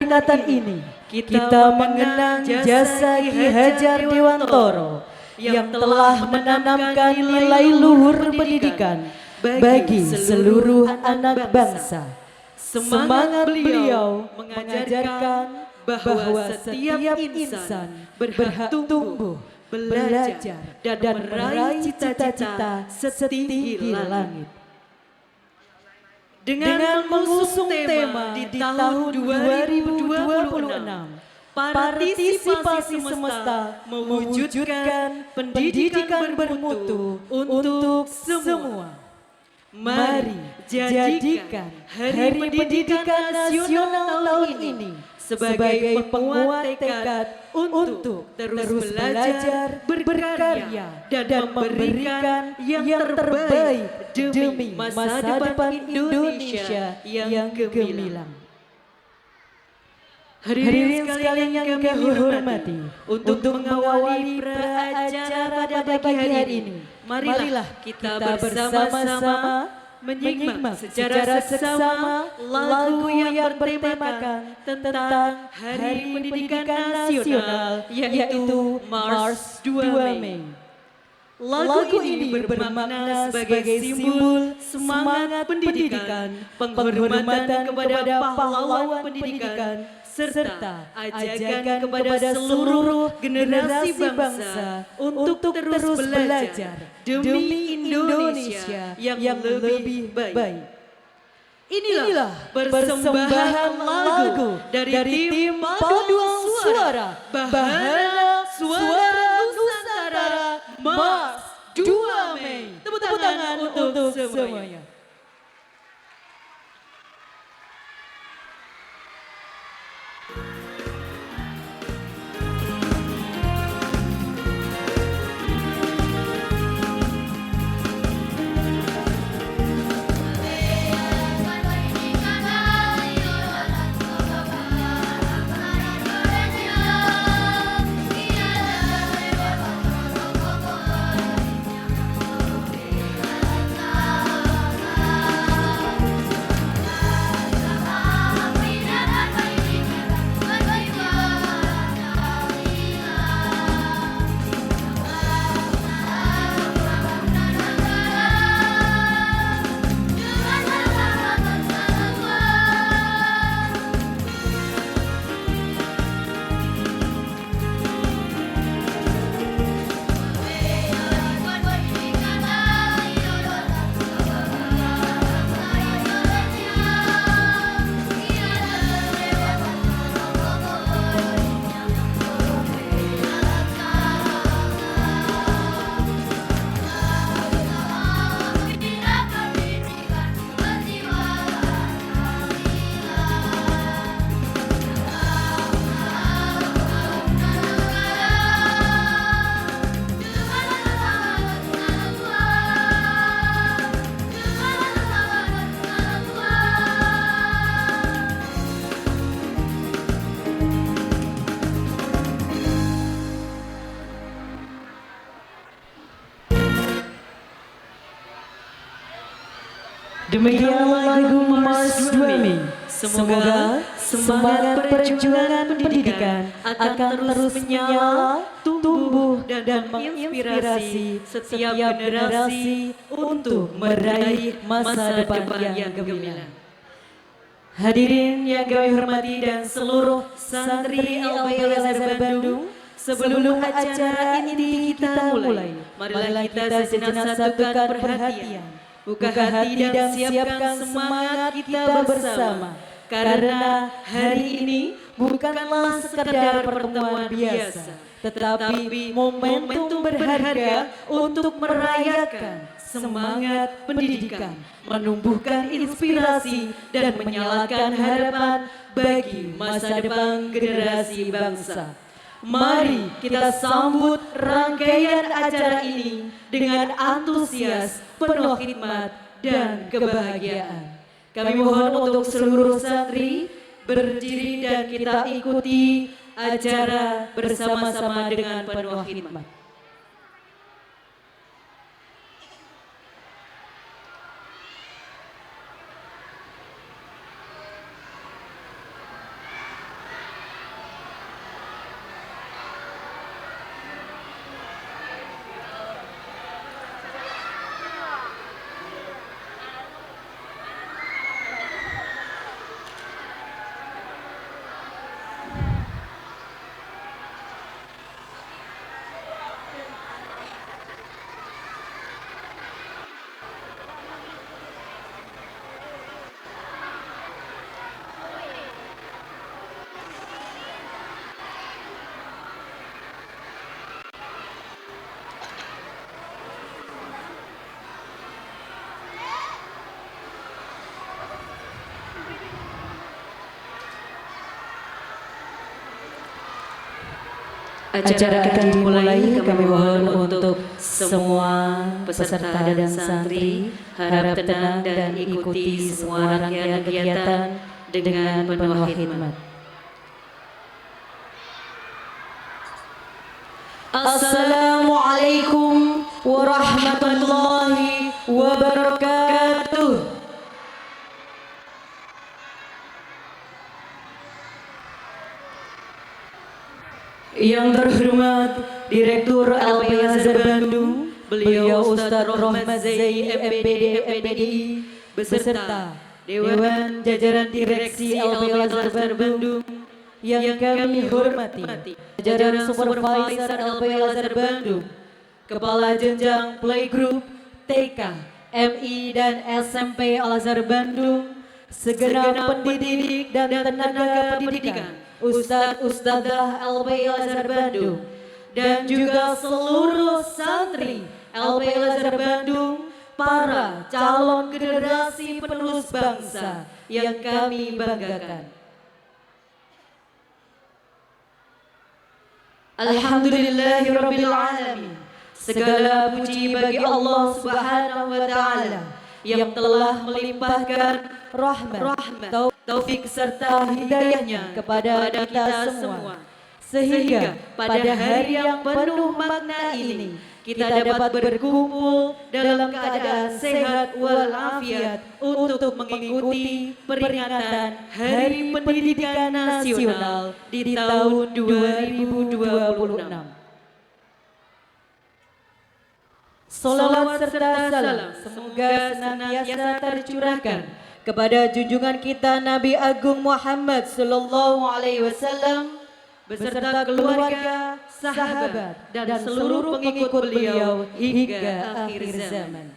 peringatan ini kita mengenang jasa Ki Hajar Dewantoro yang telah menanamkan nilai luhur pendidikan bagi seluruh anak bangsa. Semangat beliau mengajarkan bahwa setiap insan berhak tumbuh, belajar, dan meraih cita-cita setinggi langit. Dengan mengusung tema di tahun 2026, partisipasi semesta mewujudkan pendidikan bermutu untuk semua. Mari jadikan Hari Pendidikan Nasional tahun ini sebagai penguat tekad untuk terus belajar, berkarya, dan memberikan yang terbaik demi masa depan Indonesia yang gemilang. Hadirin sekalian yang kami hormati, untuk mengawali acara pada pagi hari ini, marilah kita bersama-sama menyimak secara seksama lagu yang bertemakan tentang Hari Pendidikan Nasional, yaitu Mars 2 Mei. Lagu ini bermakna sebagai simbol semangat pendidikan, penghormatan kepada pahlawan pendidikan, serta ajakan kepada seluruh generasi bangsa untuk terus belajar demi Indonesia yang lebih baik. Inilah persembahan lagu dari tim paduan suara Bahana Suara Nusantara Mars 2 Mei. Tepuk tangan untuk semuanya. Demikian lagu Mars 2 Mei. Semoga semangat perjuangan pendidikan akan terus menyala, tumbuh, dan menginspirasi setiap generasi untuk meraih masa depan yang gemilang. Hadirin yang kami hormati dan seluruh santri LPLSR Bandung, sebelum acara inti kita mulai, marilah kita sejenak satukan perhatian. Buka hati dan siapkan semangat kita bersama. Karena hari ini bukanlah sekadar pertemuan biasa, tetapi momentum berharga untuk merayakan semangat pendidikan, menumbuhkan inspirasi dan menyalakan harapan bagi masa depan generasi bangsa. Mari kita sambut rangkaian acara ini dengan antusias, penuh hikmat dan kebahagiaan. Kami mohon untuk seluruh santri berdiri dan kita ikuti acara bersama-sama dengan penuh hikmat. Acara akan dimulai, kami mohon untuk semua peserta dan santri harap tenang dan ikuti semua rangkaian kegiatan dengan penuh hikmat. Assalamualaikum warahmatullahi wabarakatuh. Yang terhormat Direktur LP Al-Azhar Bandung, beliau Ustadz Rohmat Zai MPD MPDI beserta Dewan Jajaran Direksi LP Al-Azhar Bandung yang kami hormati, jajaran Supervisor LP Al-Azhar Bandung, Kepala Jenjang Playgroup TK, MI dan SMP Al-Azhar Bandung, segenap pendidik dan tenaga pendidikan, Ustadz-Ustadzah LP Al-Azhar Bandung, dan juga seluruh santri LP Al-Azhar Bandung, para calon generasi penerus bangsa yang kami banggakan. Alhamdulillahirabbil alamin. Segala puji bagi Allah Subhanahu wa taala yang telah melimpahkan rahmat, taufik serta hidayahnya kepada kita semua, sehingga pada hari yang penuh makna ini kita dapat berkumpul dalam keadaan sehat walafiat untuk mengikuti peringatan Hari Pendidikan Nasional di tahun 2026. Salawat serta salam semoga senantiasa tercurahkan kepada junjungan kita Nabi Agung Muhammad sallallahu alaihi wasallam beserta keluarga, sahabat dan seluruh pengikut beliau hingga akhir zaman.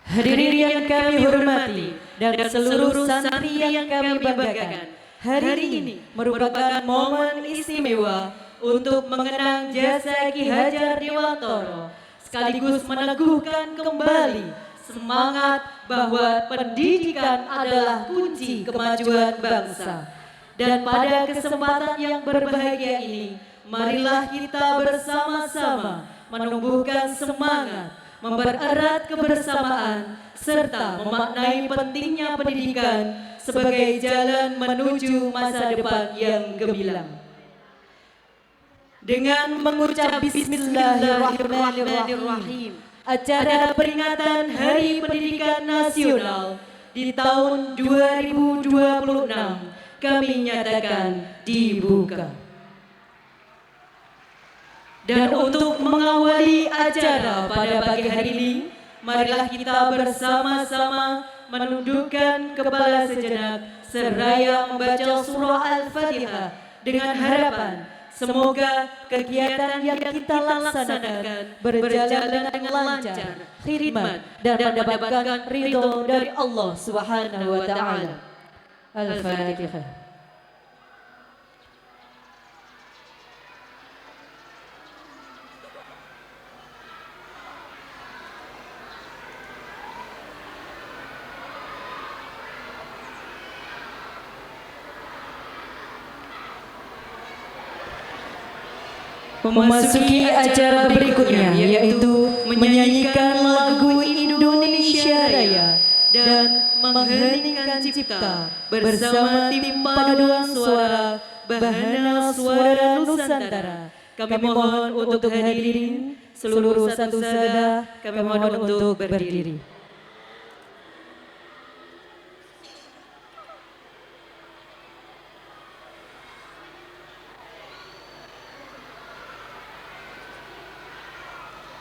Hadirin yang kami hormati dan seluruh santri yang kami banggakan, hari ini merupakan momen istimewa untuk mengenang jasa Ki Hajar Dewantoro, sekaligus meneguhkan kembali semangat bahwa pendidikan adalah kunci kemajuan bangsa. Dan pada kesempatan yang berbahagia ini, marilah kita bersama-sama menumbuhkan semangat, mempererat kebersamaan, serta memaknai pentingnya pendidikan sebagai jalan menuju masa depan yang gemilang. Dengan mengucap Bismillahirrahmanirrahim, acara peringatan Hari Pendidikan Nasional di tahun 2026 kami nyatakan dibuka. Dan untuk mengawali acara pada pagi hari ini, marilah kita bersama-sama menundukkan kepala sejenak seraya membaca surah Al-Fatihah dengan harapan semoga kegiatan yang kita laksanakan berjalan dengan lancar, khidmat dan mendapatkan ridho dari Allah Subhanahu wa taala. Al-Fatihah. Memasuki acara berikutnya, yaitu menyanyikan lagu Indonesia Raya dan mengheningkan cipta bersama tim paduan suara Bahana Suara Nusantara. Kami mohon untuk hadirin seluruh satu sada, kami mohon untuk berdiri.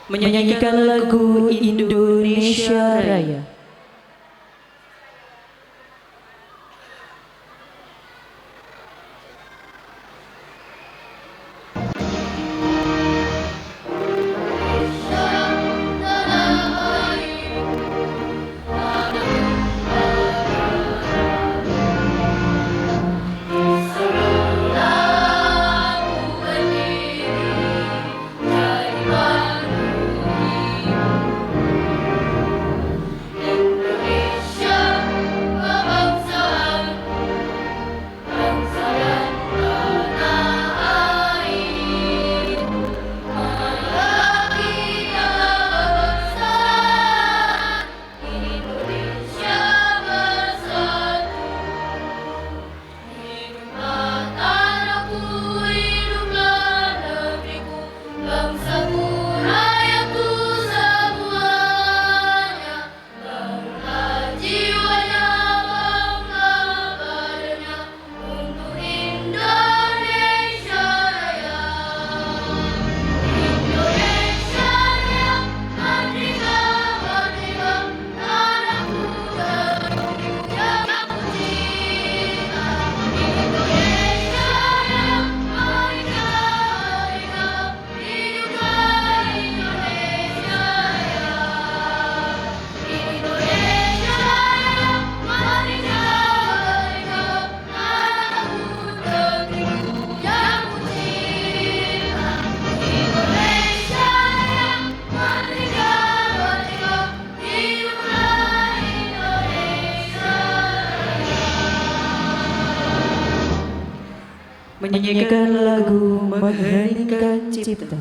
Menyanyikan lagu Indonesia Raya. menyanyikan lagu mengheningkan cipta.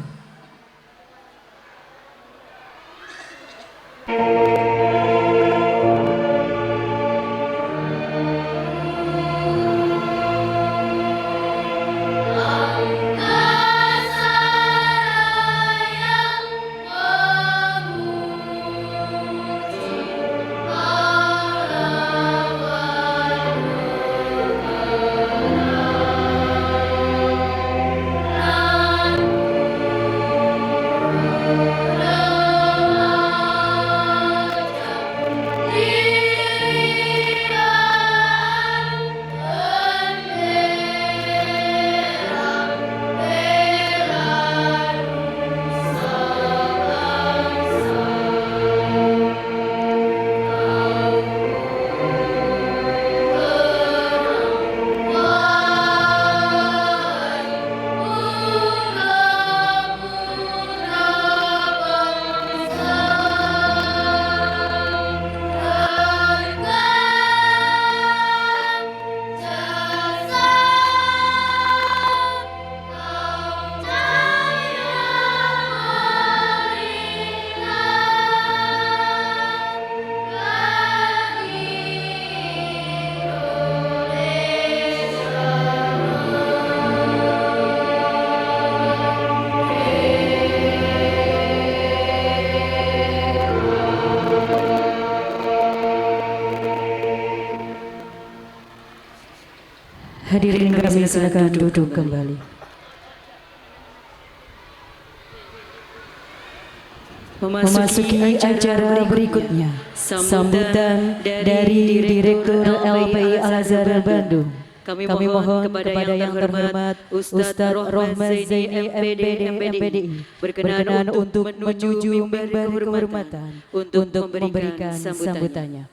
Hadirin kami silakan duduk kembali. Memasuki acara berikutnya, sambutan dari Direktur LPI Al-Azhar Bandung. Kami mohon kepada yang terhormat Ustadz Rohman Zaini MPDI berkenan untuk menuju mimbar kehormatan untuk memberikan sambutannya.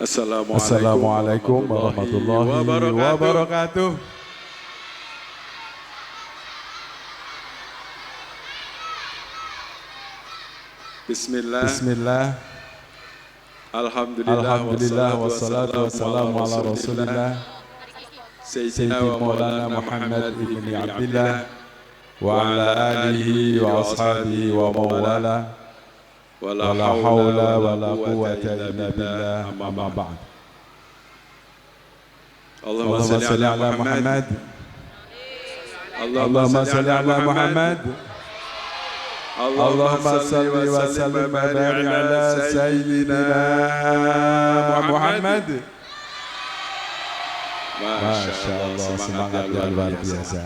Assalamualaikum warahmatullahi wabarakatuh. Bismillah. Alhamdulillah wassalatu wassalamu ala Rasulillah Sayyidina Maulana Muhammad ibn Abdillah wa ala alihi wa ashabihi wa mawala. Wala hawla wala quwwata illa billah, amma ba'd. Allahumma salli ala Muhammad. Allahumma salli ala Muhammad. Allahumma salli wa sallim wa barik ala sayyidina Muhammad. Masya Allah, semangat yang luar biasa.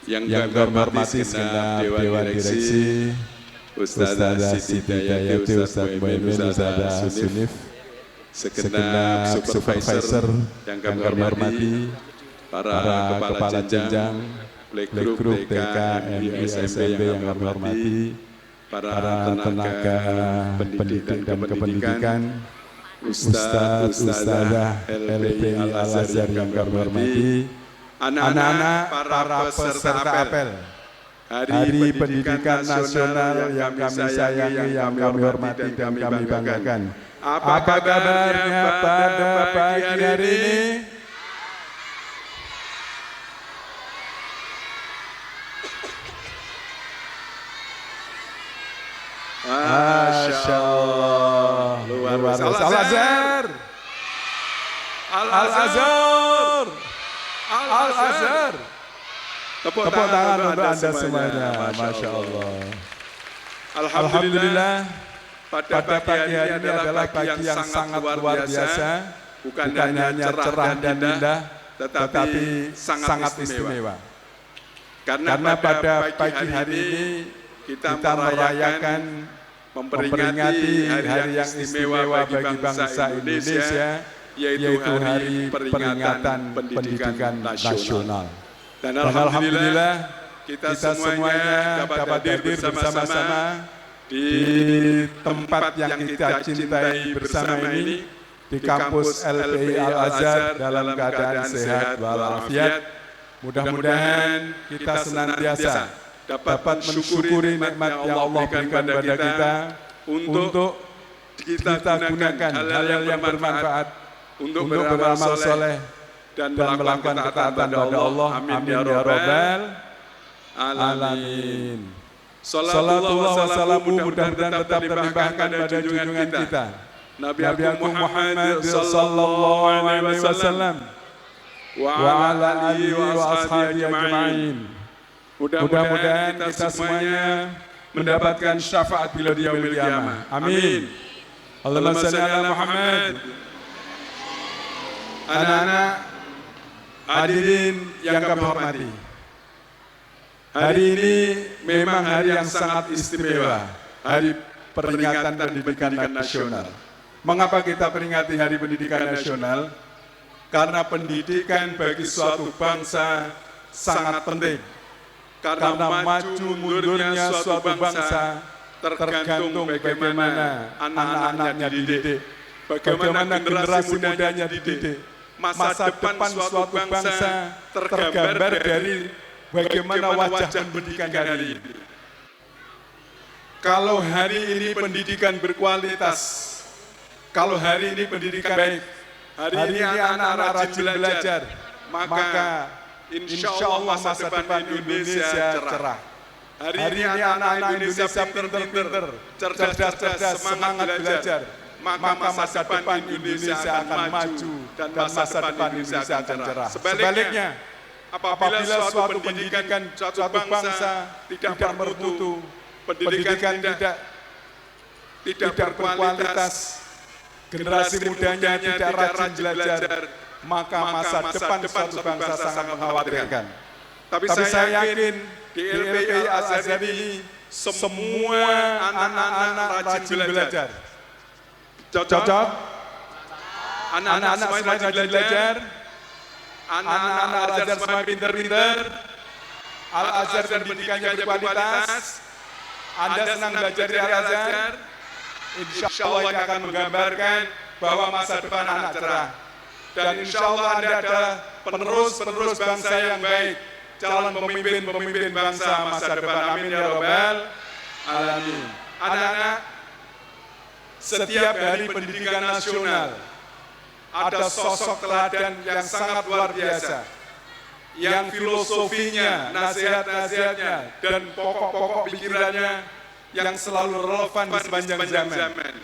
Yang kami hormati segenap Dewan Direksi, Ustazah Siti Dayati, Ustaz Muhyiddin, Ustazah Sunif, segenap supervisor yang kami hormati, para kepala jenjang, playgroup, TK, MI, SMP yang kami hormati, para tenaga pendidik dan kependidikan, Ustazah LPI Al-Azhar yang kami hormati, anak-anak, para peserta apel Hari Pendidikan Nasional yang kami sayangi, yang kami hormati dan kami banggakan. Apa kabarnya pada pagi hari ini? Masya Allah, luar biasa. Al-Azhar Al-Azhar. Al-Azhar. Tepuk tangan untuk Anda semuanya. Masya Allah. Alhamdulillah. Pada pagi hari ini adalah pagi yang sangat luar biasa. Bukan hanya cerah dan indah, tetapi sangat istimewa. Karena pada pagi hari ini kita merayakan memperingati hari yang istimewa bagi bangsa Indonesia, yaitu Hari Peringatan Pendidikan Nasional. Dan alhamdulillah kita semuanya dapat hadir bersama-sama di tempat yang kita cintai bersama ini, di kampus LPI Al-Azhar dalam keadaan sehat walafiat. Mudah-mudahan kita senantiasa dapat mensyukuri nikmat yang Allah berikan kepada kita untuk kita gunakan hal-hal yang bermanfaat untuk beramal soleh dan melakukan ketaatan kepada Allah. Amin ya rabbal alamin. Salatullah wassalamu mudah-mudahan tetap terlimpahkan pada junjungan kita Nabi Agung Muhammad sallallahu alaihi wasallam wa ala alihi wa ashabihi ajma'in. Mudah-mudahan kita semuanya mendapatkan syafaat bila di yaumil qiyamah. Amin. Allahumma shalli ala Muhammad. Anak-anak hadirin yang kami hormati, hari ini memang hari yang sangat istimewa, Hari Peringatan Pendidikan Nasional. Mengapa kita peringati Hari Pendidikan Nasional? Karena pendidikan bagi suatu bangsa sangat penting. Karena maju mundurnya suatu bangsa tergantung bagaimana anak-anaknya dididik, bagaimana generasi mudanya dididik. Masa depan suatu bangsa tergambar dari bagaimana wajah pendidikan hari ini. Kalau hari ini pendidikan berkualitas, kalau hari ini pendidikan baik, hari ini anak-anak rajin belajar, maka insya Allah masa depan Indonesia cerah. Hari ini anak-anak Indonesia pinter-pinter, cerdas-cerdas, semangat belajar, maka masa depan Indonesia akan maju dan masa depan Indonesia akan cerah. Sebaliknya, apabila suatu pendidikan suatu bangsa tidak bermutu, pendidikan tidak berkualitas, generasi mudanya tidak rajin belajar, maka masa depan suatu bangsa sangat mengkhawatirkan. Tapi saya yakin di LPI Al-Azhar ini semua anak-anak rajin belajar. Cocok? Anak-anak semua rajin belajar. Anak-anak Al-Azhar semua pinter-pinter. Al-Azhar pendidikannya berkualitas. Anda senang belajar di Al-Azhar, insya Allah ini akan menggambarkan bahwa masa depan anak cerah. Dan insya Allah Anda adalah penerus bangsa yang baik, calon pemimpin bangsa masa depan. Amin ya rabbal alamin. Anak-anak, setiap hari pendidikan nasional ada sosok teladan yang sangat luar biasa, yang filosofinya, nasihat-nasihatnya, dan pokok-pokok pikirannya yang selalu relevan di sepanjang zaman.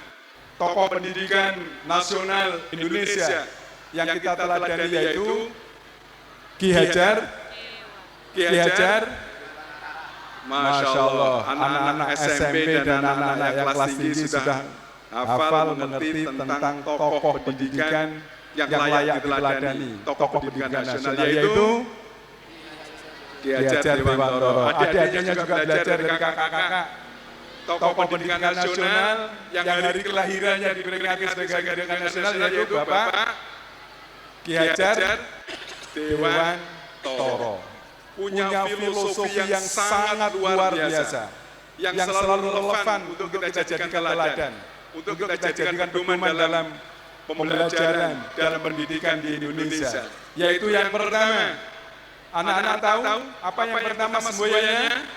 Tokoh pendidikan nasional Indonesia yang kita teladani yaitu Ki Hajar. Masya Allah, anak-anak SMP dan anak-anak yang kelas tinggi sudah hafal mengerti tentang tokoh pendidikan yang layak diteladani, tokoh pendidikan nasional yaitu Ki Hajar Dewantoro. Adik-adiknya juga belajar dari kakak-kakak. Tokoh pendidikan nasional yang hari kelahirannya diperingati sebagai hari pendidikan nasional yaitu Bapak Ki Hajar Dewantoro. Punya filosofi yang sangat luar biasa, yang selalu relevan untuk kita jadikan teladan, untuk kita jadikan pedoman dalam pembelajaran, dalam pendidikan di Indonesia. Yaitu yang pertama, anak-anak tahu apa yang pertama semboyannya?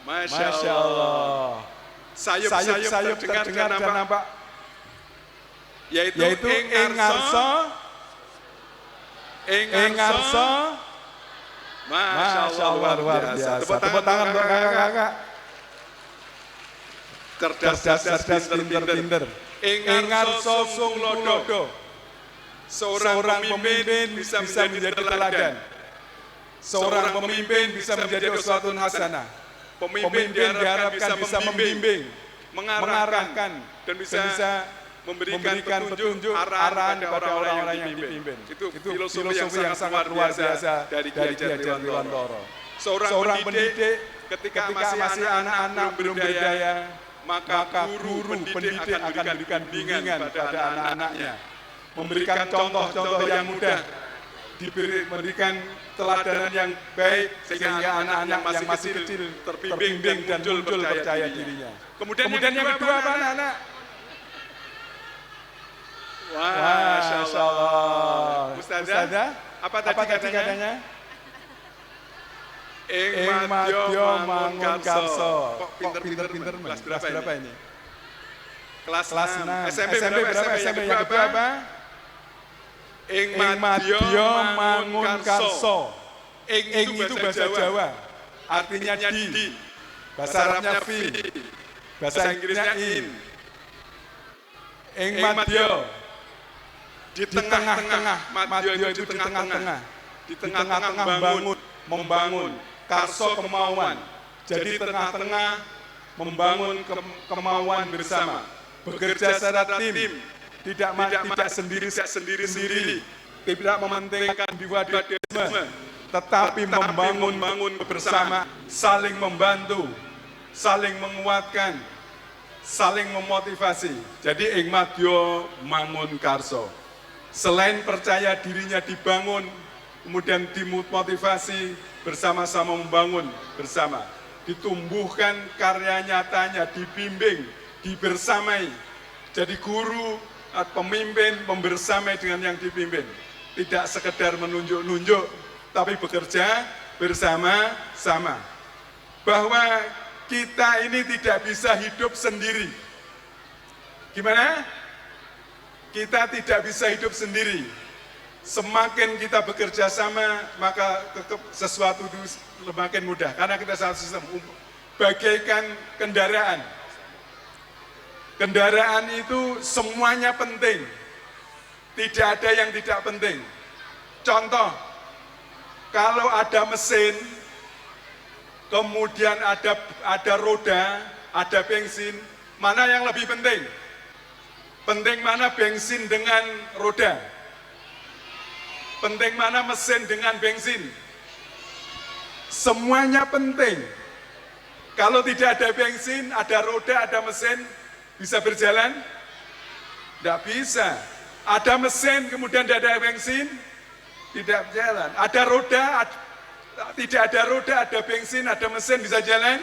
Masya Allah. Sayup-sayup terdengar dan nampak. Yaitu Engarso. Masya Allah, luar biasa. Tepuk tangan untuk kakak-kakak. cerdas, pinter-pinter, ingarso sunggulodo, seorang pemimpin bisa menjadi teladan, seorang pemimpin bisa menjadi uswatun hasanah, pemimpin diharapkan bisa membimbing, mengarahkan, dan bisa memberikan petunjuk arahan kepada orang-orang yang dipimpin. Itu filosofi yang sangat luar biasa dari Ki Hajar Dewantoro. Seorang pendidik ketika masih anak-anak belum berdaya, maka guru pendidik akan memberikan bimbingan pada anak-anaknya, memberikan contoh-contoh yang mudah, memberikan teladanan yang baik sehingga anak-anak yang masih kecil terbimbing dan muncul percaya dirinya. Kemudian yang kedua apa anak-anak? Masya Allah. Ustazah, apa tadi katanya? Ing madya mangun karso. Kok pinter-pinter kelas berapa ini? Kelas 6. SMP berapa? SMP yang kedua apa? Ing madya mangun karso. Ing itu bahasa Jawa, artinya di. Bahasa Arabnya fi. Bahasa Inggrisnya in. Ing madya di tengah-tengah, madya itu di tengah-tengah. Di tengah-tengah membangun. Karso kemauan, jadi tengah-tengah membangun kemauan bersama, bekerja secara tim, tidak sendiri, tidak mementingkan individualisme, tetapi membangun bersama, saling membantu, saling menguatkan, saling memotivasi. Jadi ing madya mangun karso. Selain percaya dirinya dibangun, kemudian dimotivasi, bersama-sama membangun bersama, ditumbuhkan karya nyatanya, dibimbing, dibersamai. Jadi guru atau pemimpin membersamai dengan yang dipimpin, tidak sekedar menunjuk-nunjuk, tapi bekerja bersama-sama. Bahwa kita ini tidak bisa hidup sendiri. Gimana? Kita tidak bisa hidup sendiri. Semakin kita bekerja sama, maka sesuatu itu semakin mudah. Karena kita satu sistem, bagaikan kendaraan. Kendaraan itu semuanya penting. Tidak ada yang tidak penting. Contoh, kalau ada mesin, kemudian ada roda, ada bensin, mana yang lebih penting? Penting mana bensin dengan roda? Penting mana mesin dengan bensin? Semuanya penting. Kalau tidak ada bensin, ada roda, ada mesin, bisa berjalan? Tidak bisa. Ada mesin, kemudian tidak ada bensin, tidak berjalan. Ada roda, tidak ada roda, ada bensin, ada mesin, bisa jalan?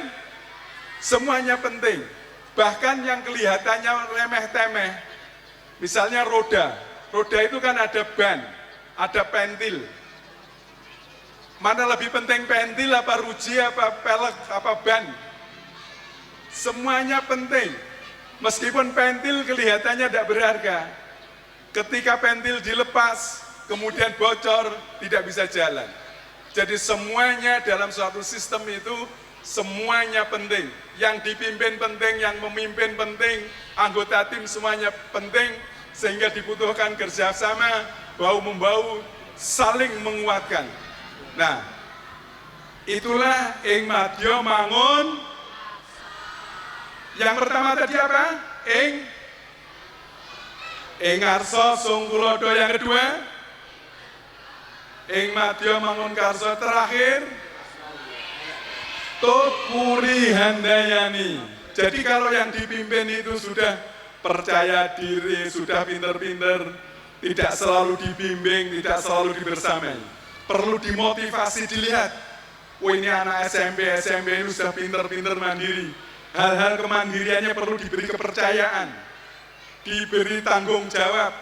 Semuanya penting. Bahkan yang kelihatannya remeh-temeh, misalnya roda. Roda itu kan ada ban, ada pentil. Mana lebih penting, pentil apa ruji apa pelek apa ban? Semuanya penting. Meskipun pentil kelihatannya tidak berharga, ketika pentil dilepas kemudian bocor, tidak bisa jalan. Jadi semuanya dalam suatu sistem itu semuanya penting. Yang dipimpin penting, yang memimpin penting, anggota tim semuanya penting, sehingga dibutuhkan kerjasama, bahu-membahu, saling menguatkan. Nah, itulah ing madya mangun. Yang pertama tadi apa? Ing arso sunggulodo. Yang kedua, ing madya mangun karso. Terakhir, Tupuri handayani. Jadi kalau yang dipimpin itu sudah percaya diri, sudah pinter-pinter, tidak selalu dibimbing, tidak selalu dibersamai, perlu dimotivasi, dilihat. Oh, ini anak SMP ini sudah pinter-pinter mandiri. Hal-hal kemandiriannya perlu diberi kepercayaan, diberi tanggung jawab,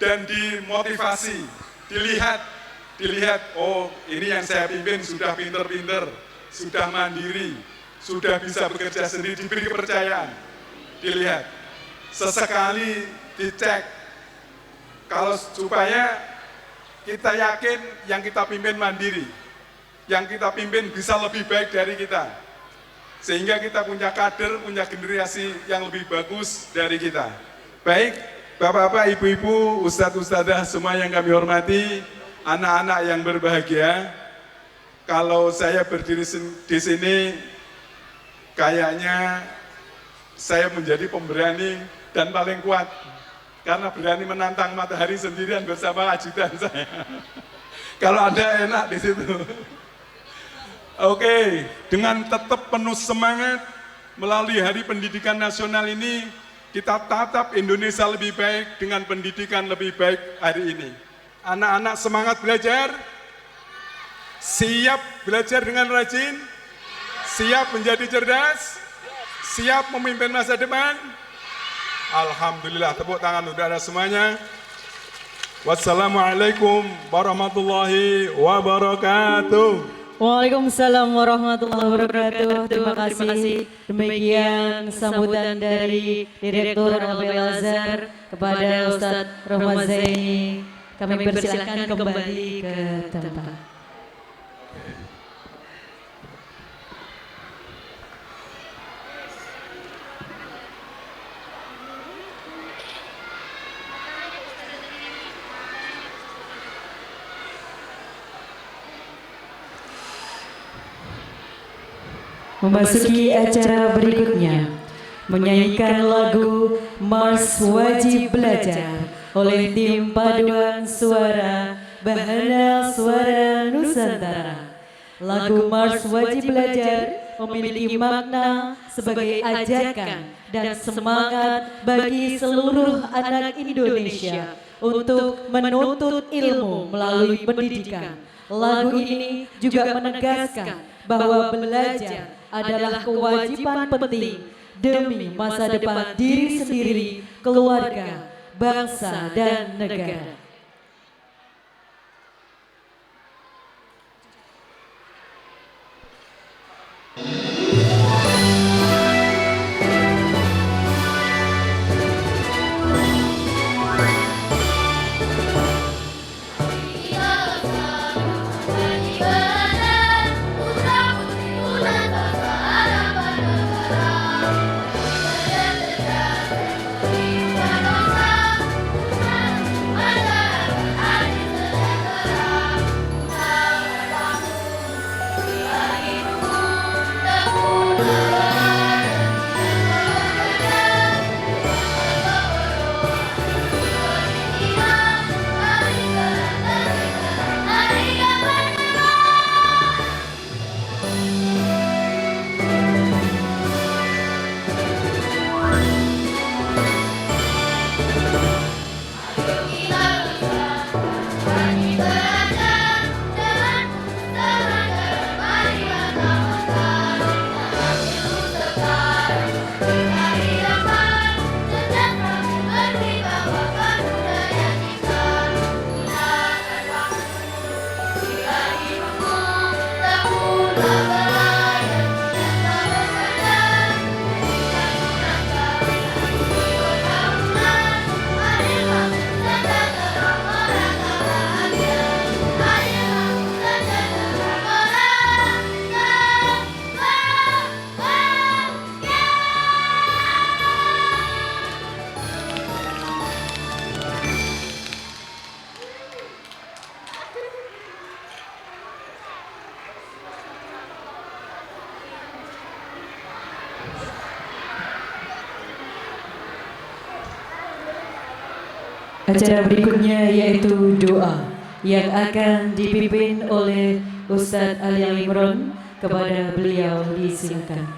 dan dimotivasi. Dilihat, oh ini yang saya pimpin sudah pinter-pinter, sudah mandiri, sudah bisa bekerja sendiri, diberi kepercayaan. Dilihat, sesekali dicek, kalau supaya kita yakin yang kita pimpin mandiri, yang kita pimpin bisa lebih baik dari kita. sehingga kita punya kader, punya generasi yang lebih bagus dari kita. Baik, Bapak-bapak, Ibu-ibu, Ustadz-ustadzah semua yang kami hormati, anak-anak yang berbahagia, kalau saya berdiri di sini, kayaknya saya menjadi pemberani dan paling kuat, karena berani menantang matahari sendirian bersama ajudan saya. Kalau ada enak di situ. Oke, dengan tetap penuh semangat melalui Hari Pendidikan Nasional ini, kita tatap Indonesia lebih baik dengan pendidikan lebih baik hari ini. Anak-anak semangat belajar, siap belajar dengan rajin, siap menjadi cerdas, siap memimpin masa depan. Alhamdulillah, tepuk tangan udara semuanya. Wassalamualaikum warahmatullahi wabarakatuh. Waalaikumsalam warahmatullahi wabarakatuh. Terima kasih. Demikian sambutan dari Direktur Al-Azhar kepada Ustadz Rahmat Zaini. Kami persilakan kembali ke tempat. Memasuki acara berikutnya, menyanyikan lagu Mars Wajib Belajar oleh tim paduan suara Bahana Suara Nusantara. Lagu Mars Wajib Belajar memiliki makna sebagai ajakan dan semangat bagi seluruh anak Indonesia untuk menuntut ilmu melalui pendidikan. Lagu ini juga menegaskan bahwa belajar adalah kewajiban penting demi masa depan diri sendiri, keluarga, bangsa, dan negara. Acara berikutnya yaitu doa yang akan dipimpin oleh Ustadz Ali Imron. Kepada beliau disilakan.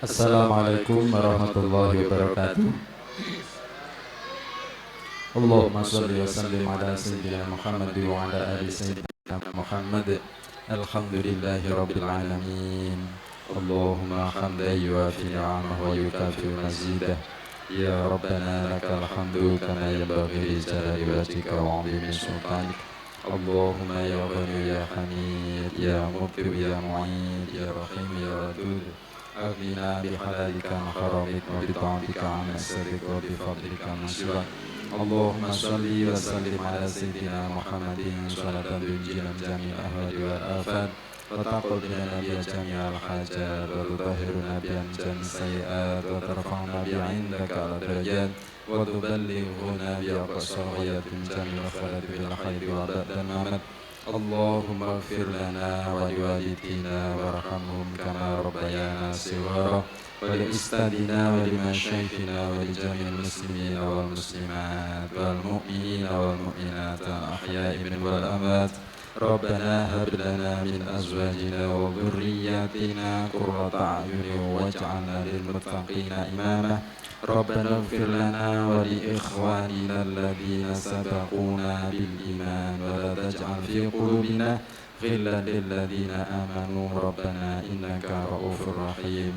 Assalamualaikum warahmatullahi wabarakatuh. Allahumma salli wa sallim ala sayyidina Muhammad wa ala ali sayyidina Muhammad. Alhamdulillahi rabbil alamin. Allahumma hamdan yuafi ni'amahu wa yukafi mazidah. Ya Rabbana lakal hamdu kama yanbaghi li jalali wajhika wa 'azimi sultanik. Allahumma ya Ghani ya Hamid ya Mubdi ya Mu'id ya Rahim ya Wadud. أغننا بحلالك عن حرامك وبطاعتك عن سرك وبفضلك عن سواك اللهم صل وسلم على سيدنا محمد صلاة تنجينا من جميع الأهوال والآفات وتقبلنا بها جميع الحاجات وتطهرنا بها من جميع السيئات وترفعنا بها عندك على الدرجات وتبلغنا بها أقصى الغايات من جميع الخيرات في الخير وبعد الممات. اللهم اغفر لنا ولوالدينا وارحمهم كما ربيانا صغارا ولأستاذنا ولمشايخنا ولجميع المسلمين والمسلمات والمؤمنين والمؤمنات الأحياء منهم والأموات. ربنا هب لنا من أزواجنا وذرياتنا قرة أعين واجعلنا للمتقين إماما. ربنا اغفر لنا ولإخواننا الذين سبقونا بالإيمان ولا تجعل في قلوبنا غلا للذين آمنوا ربنا إنك رؤوف رحيم.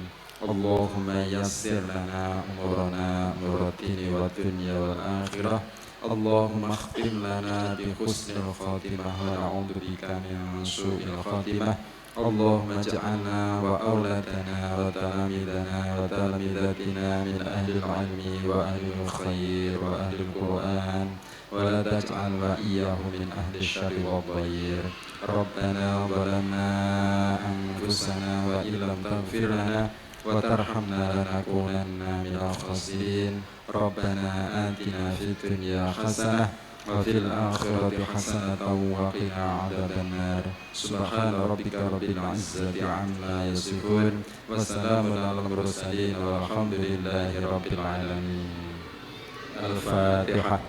اللهم يسر لنا أمورنا أمور الدين والدنيا والآخرة. اللهم اختم لنا بحسن الخاتمة ونعوذ بك من سوء الخاتمة. اللهم اجعلنا وأولادنا وتلاميذنا وتلاميذاتنا من أهل العلم وأهل الخير وأهل القرآن ولا تجعل وإياهم من أهل الشر والضير. ربنا ظلمنا أنفسنا وإن لم تغفر لنا وترحمنا لنكونن من الخاسرين. ربنا آتنا في الدنيا حسنة وفي الآخرة حسنة وقنا عذاب النار. سبحان ربك رب العزة عما يصفون وسلام على المرسلين والحمد لله رب العالمين. الفاتحة.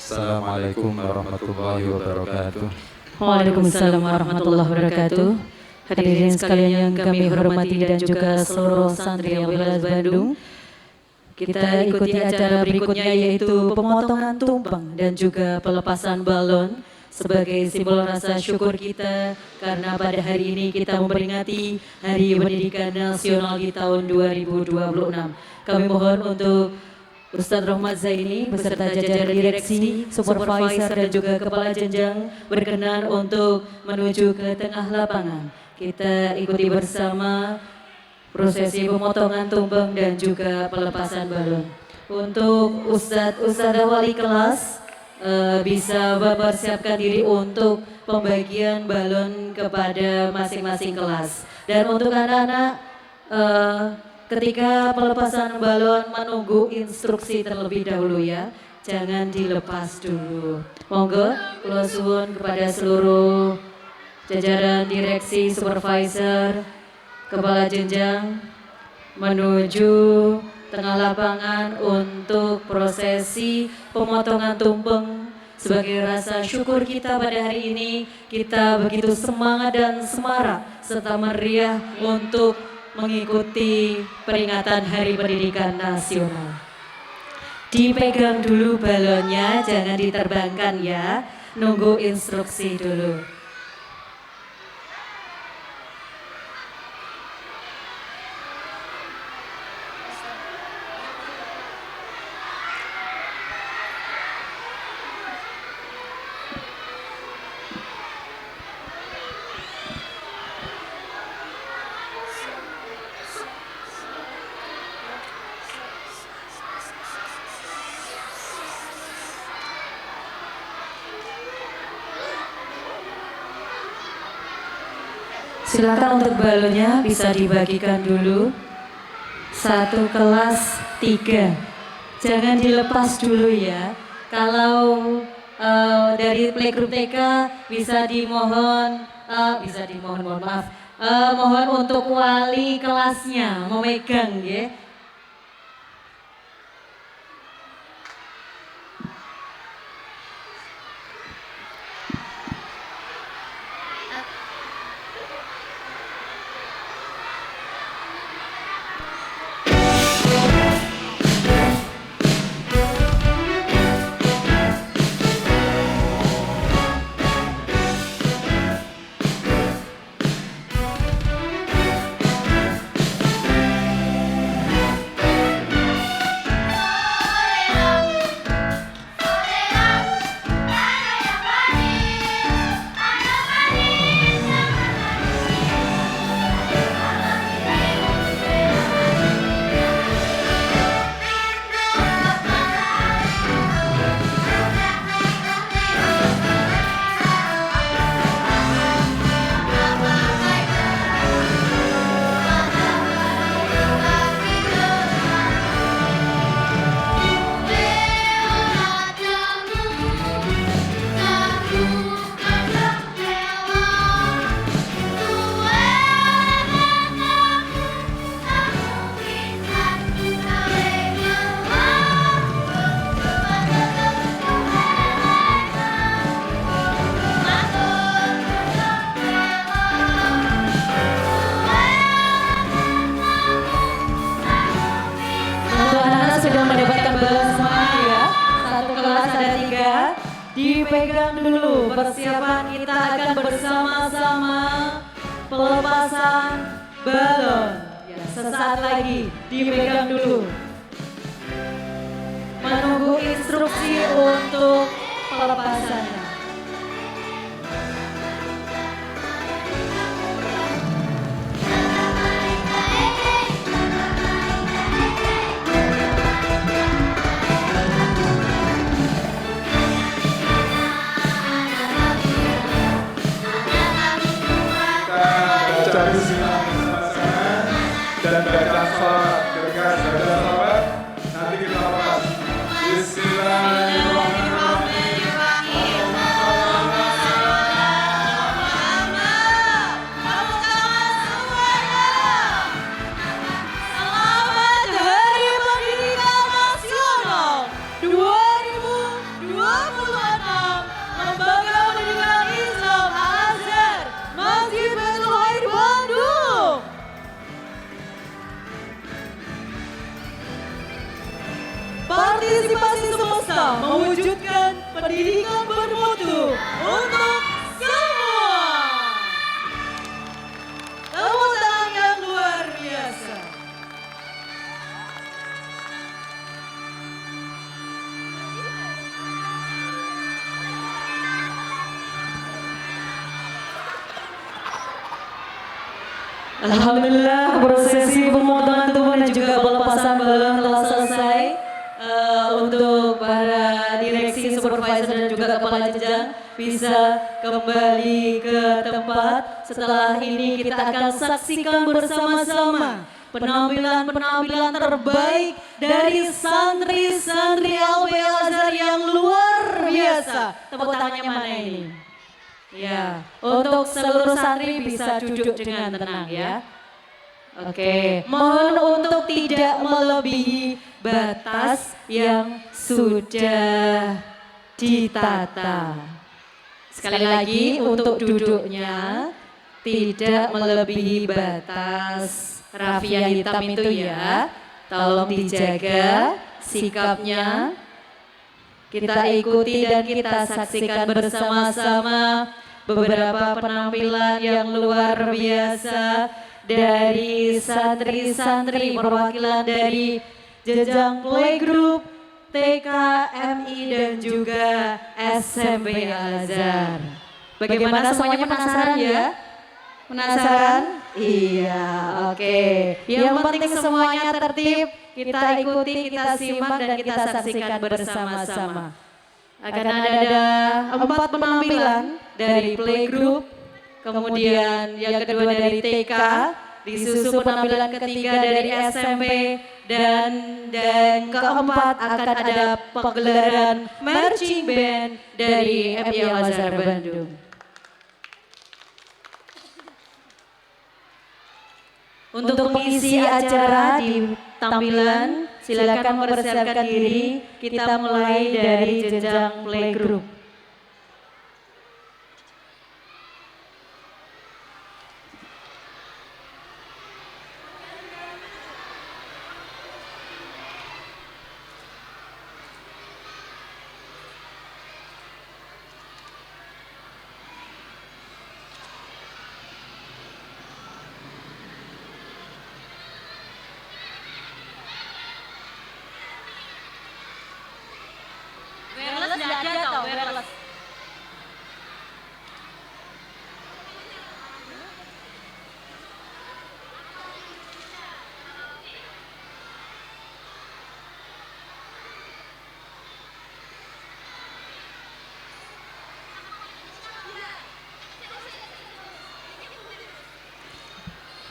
Assalamualaikum warahmatullahi wabarakatuh. Waalaikumsalam warahmatullahi wabarakatuh. Hadirin sekalian yang kami hormati dan juga seluruh santri yang wilayah Bandung, kita ikuti acara berikutnya yaitu pemotongan tumpeng dan juga pelepasan balon sebagai simbol rasa syukur kita karena pada hari ini kita memperingati Hari Pendidikan Nasional di tahun 2026. Kami mohon untuk Ustadz Rahmat Zaini beserta jajaran direksi, supervisor dan juga kepala jenjang berkenan untuk menuju ke tengah lapangan. Kita ikuti bersama prosesi pemotongan tumpeng dan juga pelepasan balon. Untuk Ustadz wali kelas bisa mempersiapkan diri untuk pembagian balon kepada masing-masing kelas. Dan untuk anak-anak ketika pelepasan balon menunggu instruksi terlebih dahulu ya. Jangan dilepas dulu. Monggo kula suwun kepada seluruh jajaran direksi, supervisor, kepala jenjang menuju tengah lapangan untuk prosesi pemotongan tumpeng. Sebagai rasa syukur kita pada hari ini, kita begitu semangat dan semarak serta meriah untuk mengikuti peringatan Hari Pendidikan Nasional. Dipegang dulu balonnya, jangan diterbangkan ya, nunggu instruksi dulu. Silakan untuk balonnya bisa dibagikan dulu. Satu kelas 3. Jangan dilepas dulu ya. Kalau dari playgroup TK bisa dimohon, mohon untuk wali kelasnya memegang ya. dipegang dulu. Persiapan kita akan bersama-sama pelepasan balon. Ya, sesaat lagi dipegang dulu. Menunggu instruksi untuk pelepasannya. Cari silang bersama-sama dan baca sholat dengan baca sholat nanti kita lepas. Bismillahirrahmanirrahim. Selamat Hari Pendidikan Nasional 2026. Lembaga Pendidikan Islam Al-Azhar Masjid Baitul Khair Bandung. Partisipasi semesta mewujudkan pendidikan bermutu untuk semua. Tepuk tangan yang luar biasa. Alhamdulillah, prosesi pemotongan tubuh dan juga pelepasan balon telah selesai. Untuk para direksi, supervisor dan juga kepala jenjang bisa kembali ke tempat. Setelah ini kita akan saksikan bersama-sama penampilan-penampilan terbaik dari santri-santri LP Al-Azhar yang luar biasa. Tepuk tangannya mana ini? Ya, untuk seluruh santri bisa duduk dengan tenang ya. Oke, mohon untuk tidak melebihi batas yang sudah ditata. Sekali lagi untuk duduknya tidak melebihi batas rafia hitam itu ya. Tolong dijaga sikapnya. Kita ikuti dan kita saksikan bersama-sama beberapa penampilan yang luar biasa dari santri-santri perwakilan dari jenjang playgroup, TK, MI dan juga SMP Al-Azhar. Bagaimana, semuanya penasaran ya? Penasaran? Iya, oke. Yang penting semuanya tertib, kita ikuti, kita simak dan kita saksikan bersama-sama. Akan ada 4 penampilan dari playgroup, kemudian yang kedua dari TK, disusul penampilan ketiga dari SMP, dan keempat akan ada pagelaran marching band dari FI Al-Azhar Bandung. Untuk mengisi acara di tampilan, silakan mempersiapkan diri. Kita mulai dari jenjang playgroup.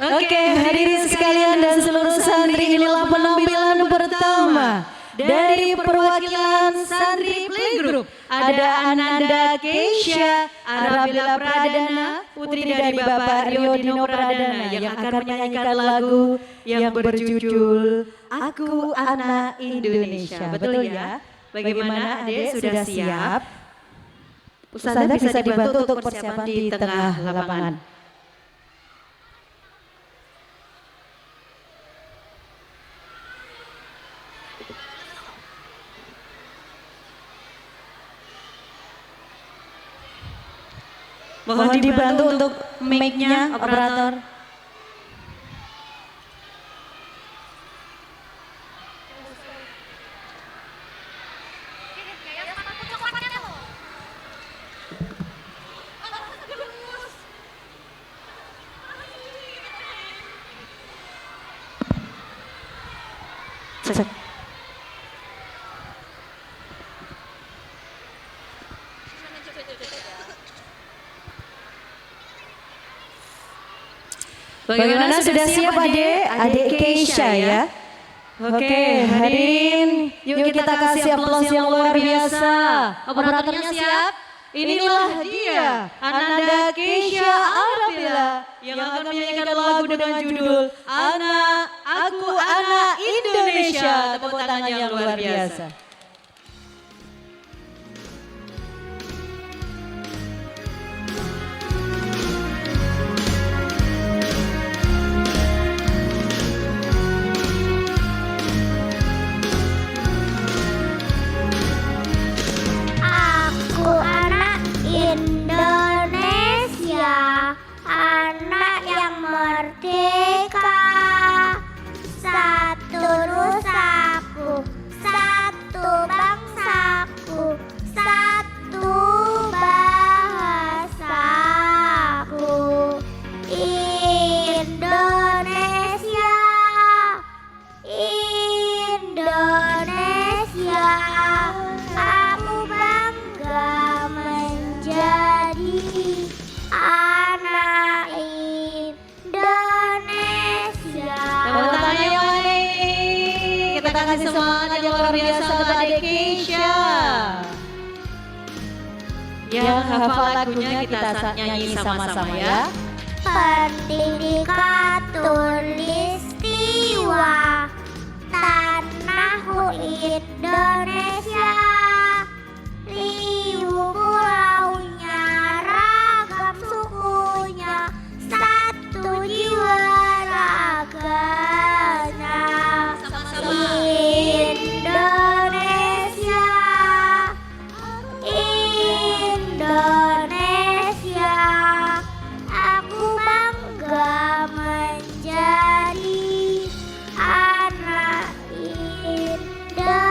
Oke, hadirin sekalian dan seluruh santri, inilah penampilan pertama dari perwakilan santri playgroup. Ada Ananda Keisha, Arabila Pradana, putri dari Bapak Rio Dino Pradana yang akan menyanyikan lagu yang berjudul Aku Anak Indonesia. Betul ya? Bagaimana adik, sudah siap? Ustazah bisa dibantu untuk persiapan di tengah lapangan. Mohon dibantu untuk mic-nya, operator. Cek. Bagaimana, sudah siap adik Keisha ya? Oke, hadirin, yuk kita kasih aplaus yang luar biasa. Operatornya siap? Inilah dia, Ananda Keisha Arabella yang akan menyanyikan lagu dengan judul Anak, Aku Anak Indonesia. Tepuk tangan yang luar biasa. Aku anak Indonesia, anak yang merdeka. Satu nusaku, satu bangsaku, satu bahasaku. Indonesia, Indonesia, aku bangga menjadi anak Indonesia. Tepuk tangan yang manis. Kita kasih semangat yang luar biasa untuk adik Keisha. Yang hafal lagunya kita nyanyi sama-sama ya. Pendidikan tulistiwa, tanahku Indonesia. Ribu pulaunya, ragam sukunya, satu jiwa raganya. Indonesia, Indonesia, aku bangga menjadi anak Indonesia.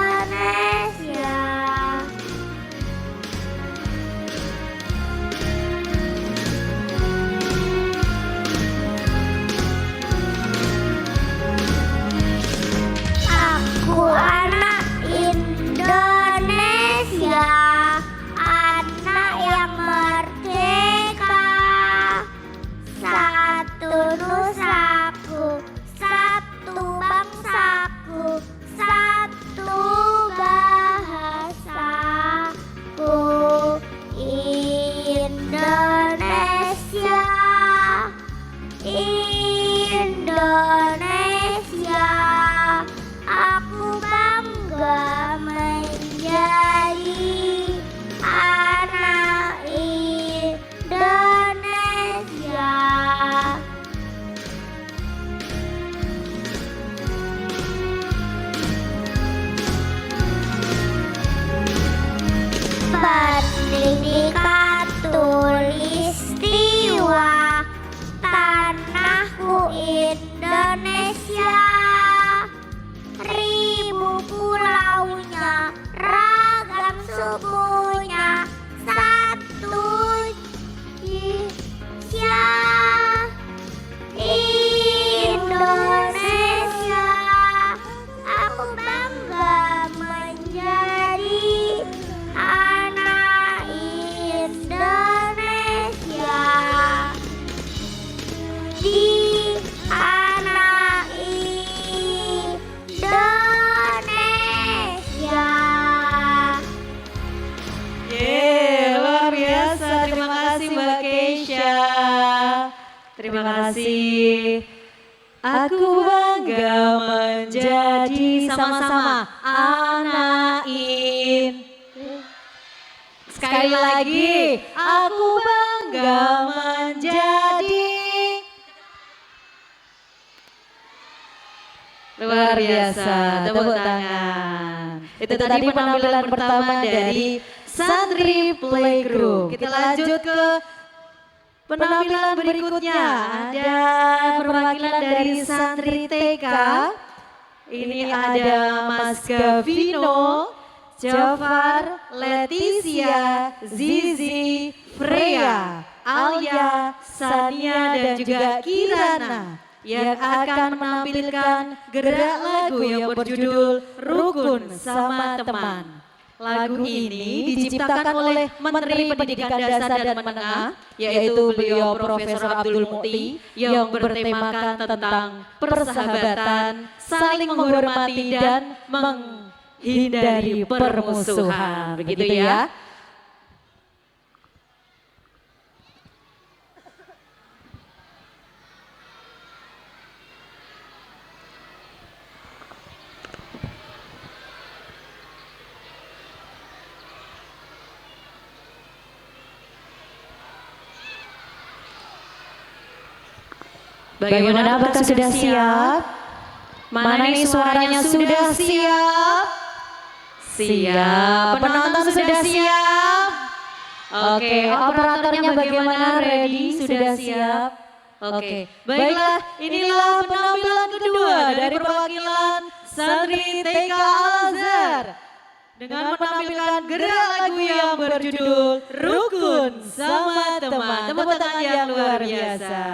Aku anak Indonesia, anak yang merdeka. Satu nusaku, satu bangsaku, satu bahasaku. Indonesia, Indonesia, aku bangga menjadi anak Indonesia. Pendidikan tulistiwa, tanahku Indonesia. Ribu pulaunya, ragam sukunya, satu Indonesia. Indonesia, aku bangga menjadi anak Indonesia. Di anak Indonesia. Luar biasa. Terima kasih Mbak Keisha. Terima kasih. Aku bangga menjadi sama-sama anak Sekali lagi, aku bangga menjadi. Luar biasa, tepuk tangan. Itu tadi penampilan pertama dari Santri Playgroup. Kita lanjut ke penampilan berikutnya ada perwakilan dari santri TK. Ini ada Mas Gavino, Jafar, Leticia, Zizi, Freya, Alia, Sania dan juga Kirana yang akan menampilkan gerak lagu yang berjudul Rukun Sama Teman. Lagu ini diciptakan oleh Menteri Pendidikan Dasar dan Menengah, yaitu beliau Profesor Abdul Mukti, yang bertemakan tentang persahabatan, saling menghormati dan menghindari permusuhan. Begitu ya. Bagaimana, apakah sudah siap? Mana ini suaranya sudah siap? Siap. Penonton sudah siap? Oke, operatornya bagaimana? Ready? Sudah siap? Oke, baiklah, inilah penampilan kedua dari perwakilan santri TK Al-Azhar dengan menampilkan gerak lagu yang berjudul Rukun Sama Teman. Tepuk tangan yang luar biasa.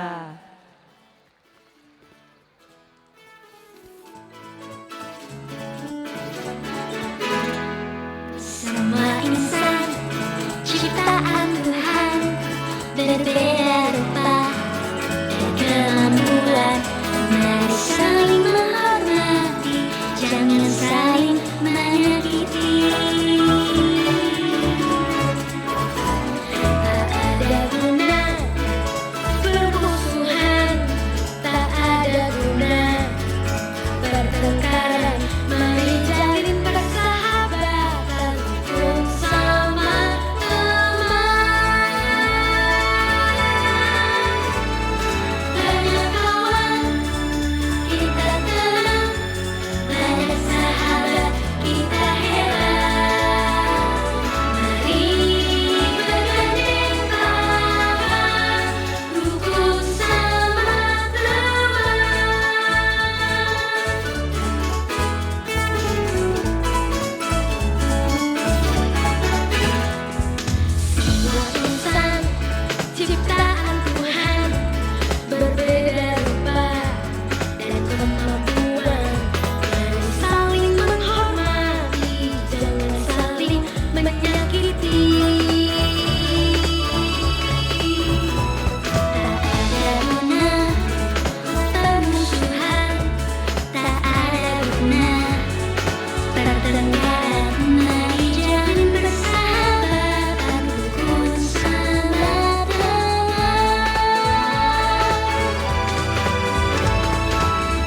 Semua insan ciptaan Tuhan berbeda rupa dan kemampuan. Mari saling menghormati, jangan saling menyakiti. Tak ada guna permusuhan, tak ada guna pertengkaran. Mari jalin persahabatan sama teman. Banyak kawan kita tenang, banyak sahabat kita hebat. Mari bergandeng tangan, rukun sama teman. Semua insan ciptaan Tuhan berbeda rupa dan kemampuan. Mari saling menghormati, jangan saling menyakiti. Tak ada guna permusuhan, tak ada guna pertengkaran. Mari jalin persahabatan, rukun sama teman.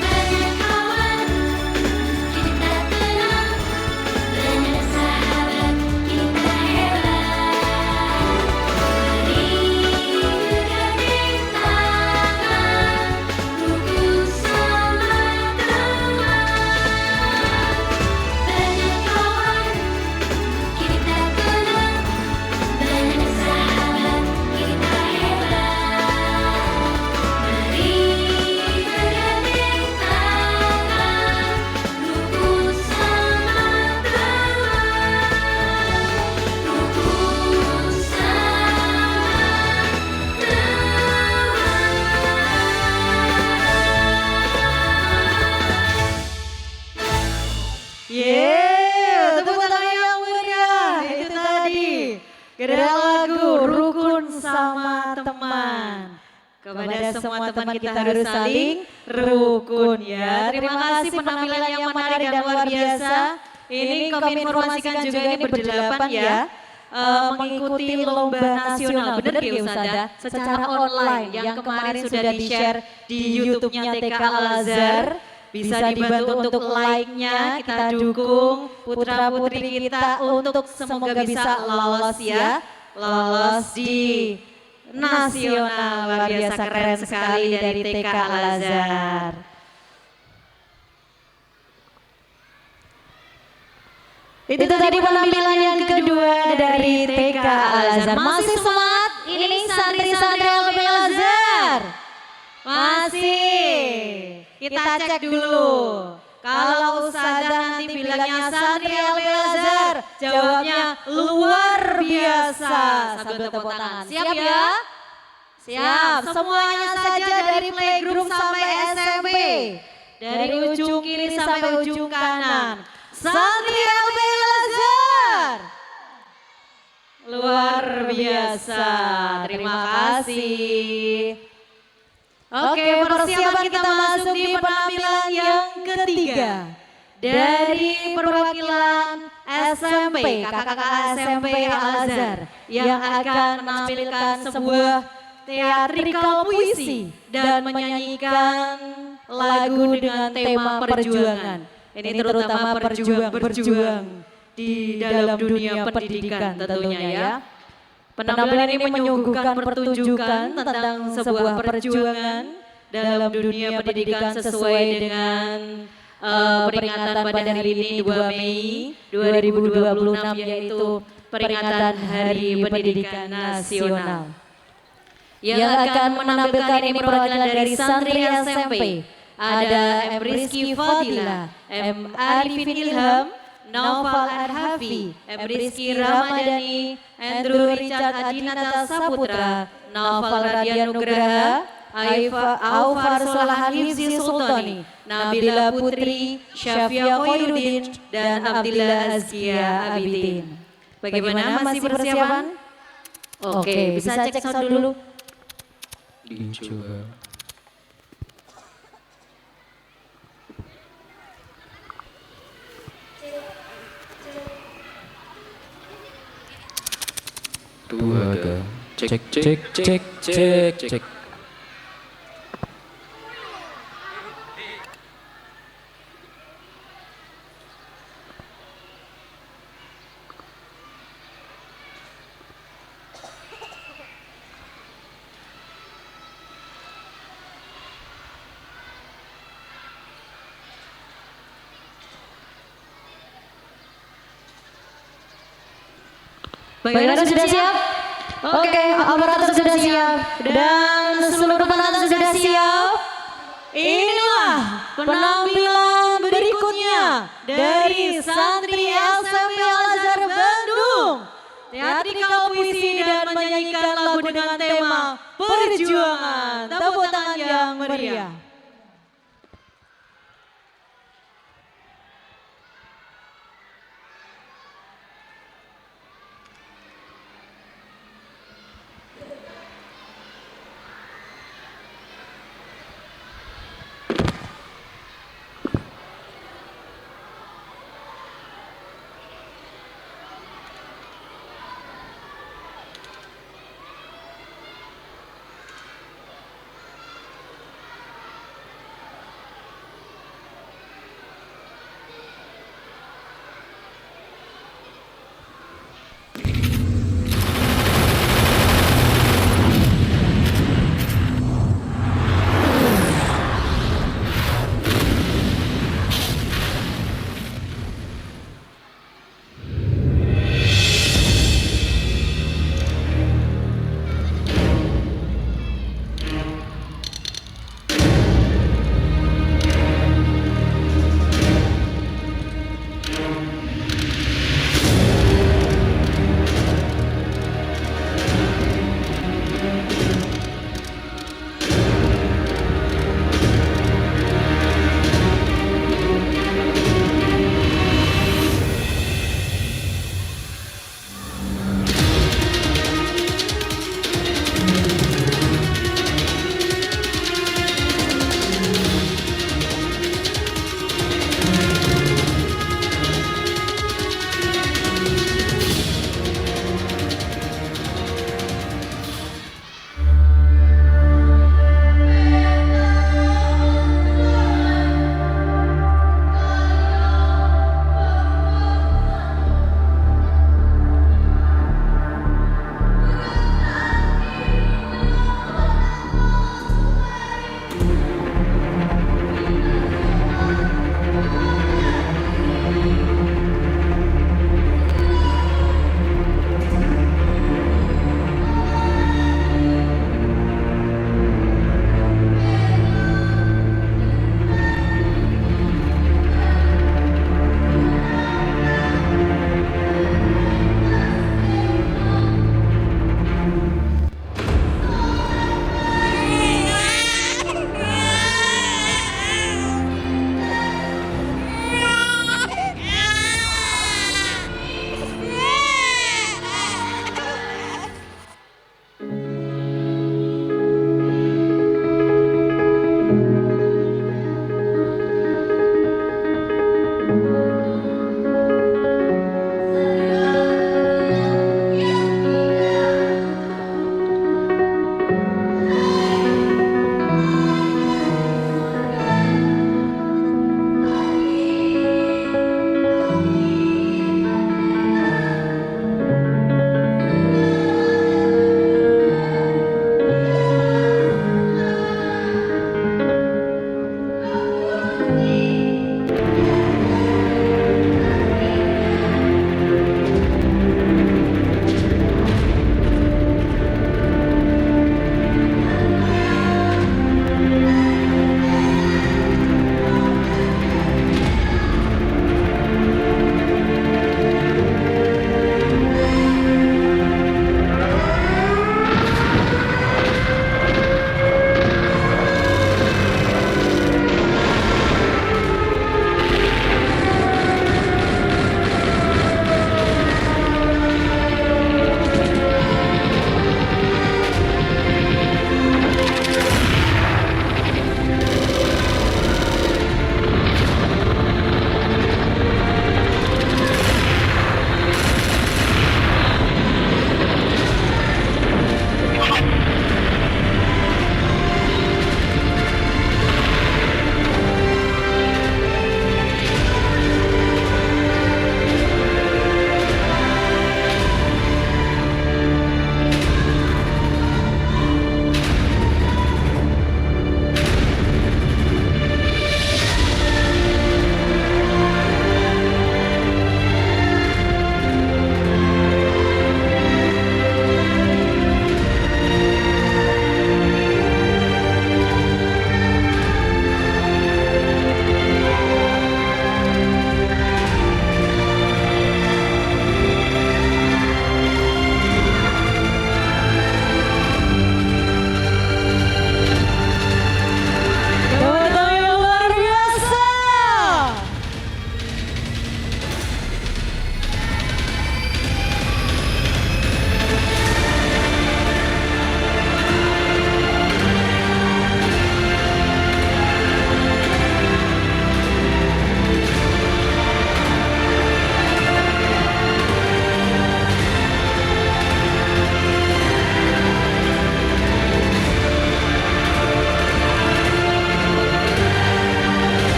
Banyak kawan kita tenang, banyak sahabat kita hebat. Mari bergandeng tangan, rukun sama teman. Banyak kawan kita tenang, banyak sahabat kita hebat. Mari bergandeng tangan, rukun sama teman. Rukun Yeay, tepuk tangan yang meriah. Itu tadi gerak lagu Rukun Sama Teman. Kepada semua teman kita harus saling rukun ya. Terima kasih penampilan yang menarik dan luar biasa. Ini kami informasikan juga ini berdelapan ya. Mengikuti lomba nasional, benar ya Ustazah? Secara online yang kemarin sudah di-share di YouTube-nya TK Al-Azhar. Bisa dibantu untuk like-nya, kita dukung putra-putri kita untuk semoga bisa lolos ya. Lolos di nasional, luar biasa keren sekali dari TK Al-Azhar. Itu tadi penampilan yang kedua dari TK Al-Azhar. Masih semangat, ini santri-santri LPL Masih. Kita cek dulu. Kalau Ustazah nanti bilangnya santri LB Al-Azhar, jawabnya luar biasa. Sambil tepuk tangan. Siap ya? Siap. Semuanya saja dari playgroup sampai SMP. Dari ujung kiri sampai ujung kanan. Santri LB Al-Azhar. Luar biasa. Terima kasih. Oke, persiapan kita masuk di penampilan yang ketiga. Dari perwakilan SMP, kakak-kakak SMP Al-Azhar yang akan menampilkan sebuah teatrikal puisi dan menyanyikan lagu dengan tema perjuangan. Ini terutama berjuang di dalam dunia pendidikan tentunya ya. Penampilan ini menyuguhkan pertunjukan tentang sebuah perjuangan dalam dunia pendidikan sesuai dengan peringatan pada hari ini 2 Mei 2026 yaitu peringatan Hari Pendidikan Nasional. Yang akan menampilkan ini perwakilan dari santri SMP ada M. Rizky Fadila, M. Arifin Ilham, Naufal Arhafi, M. Rizky Ramadhani, Andrew Richard Adinata Saputra, Naufal Radian Nugraha, Aufar Solahan Hifzi Sultani, Nabila Putri, Syafia Khairuddin, dan Abdillah Azkia Abidin. Bagaimana masih persiapan? Oke, bisa cek sound dulu. Dicoba. Dua, cek. Bagaimana sudah siap? Oke, aparatur sudah siap dan seluruh penonton sudah siap. Inilah penampilan berikutnya dari santri SMP Al-Azhar Bandung. Teatrikal puisi dan menyanyikan lagu dengan tema perjuangan. Tepuk tangan yang meriah.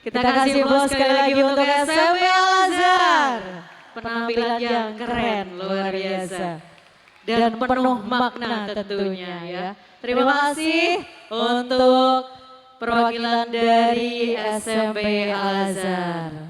Kita kasih applause sekali lagi untuk SMP Al-Azhar. Penampilan yang keren, luar biasa. Dan penuh makna tentunya ya. Terima kasih untuk perwakilan dari SMP Al-Azhar.